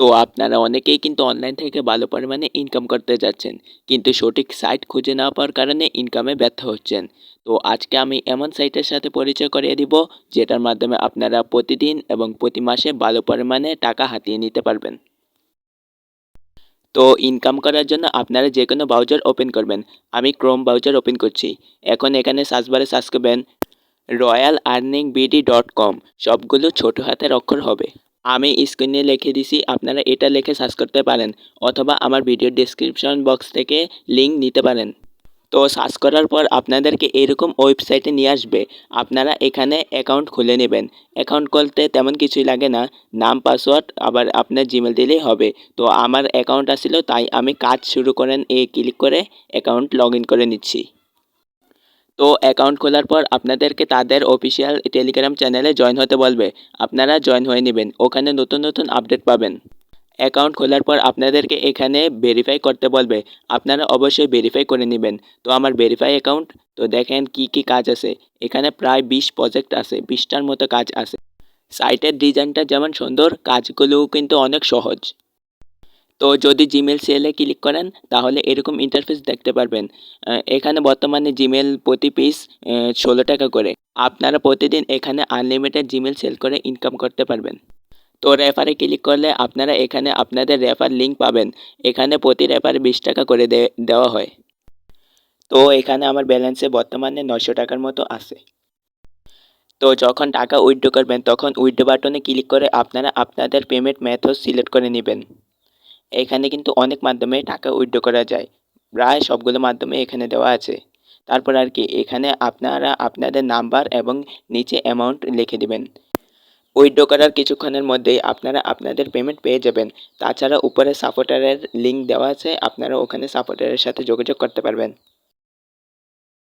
তো আপনারা অনেকেই কিন্তু অনলাইন থেকে ভালো পরিমাণে ইনকাম করতে যাচ্ছেন, কিন্তু সঠিক সাইট খুঁজে না পাওয়ার কারণে ইনকামে ব্যর্থ হচ্ছেন। তো আজকে আমি এমন সাইটের সাথে পরিচয় করিয়ে দিব যেটার মাধ্যমে আপনারা প্রতিদিন এবং প্রতি মাসে ভালো পরিমাণে টাকা হাতিয়ে নিতে পারবেন। তো ইনকাম করার জন্য আপনারা যে কোনো ব্রাউজার ওপেন করবেন। আমি ক্রোম ব্রাউজার ওপেন করছি। এখন এখানে সার্চ বারে সার্চ করবেন royalarningbd.com, সবগুলো ছোট হাতের অক্ষর হবে। আমি স্ক্রিনে লিখে দিছি, আপনারা এটা লিখে সার্চ করতে পারেন অথবা আমার ভিডিও ডেসক্রিপশন বক্স থেকে লিঙ্ক নিতে পারেন। তো সার্চ করার পর আপনাদেরকে এরকম ওয়েবসাইটে নিয়ে আসবে। আপনারা এখানে অ্যাকাউন্ট খুলে নেবেন। অ্যাকাউন্ট খুলতে তেমন কিছুই লাগে না, নাম পাসওয়ার্ড আবার আপনার জিমেল দিলেই হবে। তো আমার অ্যাকাউন্ট আছিল, তাই আমি কাজ শুরু করেন ক্লিক করে অ্যাকাউন্ট লগ ইন করে নিচ্ছি। তো অ্যাকাউন্ট খোলার পর আপনাদেরকে তাদের অফিসিয়াল টেলিগ্রাম চ্যানেলে জয়েন হতে বলবে। আপনারা জয়েন হয়ে নেবেন, ওখানে নতুন নতুন আপডেট পাবেন। অ্যাকাউন্ট খোলার পর আপনাদেরকে এখানে ভেরিফাই করতে বলবে। আপনারা অবশ্যই ভেরিফাই করে নেবেন। তো আমার ভেরিফাই অ্যাকাউন্ট। তো দেখেন কি কি কাজ আছে। এখানে প্রায় 20 প্রজেক্ট আছে, 20টার মতো কাজ আছে। সাইটের ডিজাইনটা যেমন সুন্দর, কাজগুলোও কিন্তু অনেক সহজ। তো যদি জিমেল সেলে ক্লিক করেন তাহলে এরকম ইন্টারফেস দেখতে পারবেন। এখানে বর্তমানে জিমেল প্রতি পিস 16 টাকা করে। আপনারা প্রতিদিন এখানে আনলিমিটেড জিমেল সেল করে ইনকাম করতে পারবেন। তো রেফারে ক্লিক করলে আপনারা এখানে আপনাদের রেফার লিঙ্ক পাবেন। এখানে প্রতি রেফারে 20 টাকা করে দেওয়া হয়। তো এখানে আমার ব্যালেন্সে বর্তমানে 900 টাকার মতো আছে। তো যখন টাকা উইথড্র করবেন তখন উইথড্র বাটনে ক্লিক করে আপনারা আপনাদের পেমেন্ট মেথড সিলেক্ট করে নেবেন। এখানে কিন্তু অনেক মাধ্যমে টাকা উইথড্র করা যায়, প্রায় সবগুলো মাধ্যমে এখানে দেওয়া আছে। তারপর আর কি, এখানে আপনারা আপনাদের নাম্বার এবং নিচে অ্যামাউন্ট লিখে দিবেন। উইথড্র করার কিছুক্ষণের মধ্যেই আপনারা আপনাদের পেমেন্ট পেয়ে যাবেন। তাছাড়া উপরে সাপোর্টারের লিঙ্ক দেওয়া আছে, আপনারা ওখানে সাপোর্টারের সাথে যোগাযোগ করতে পারবেন।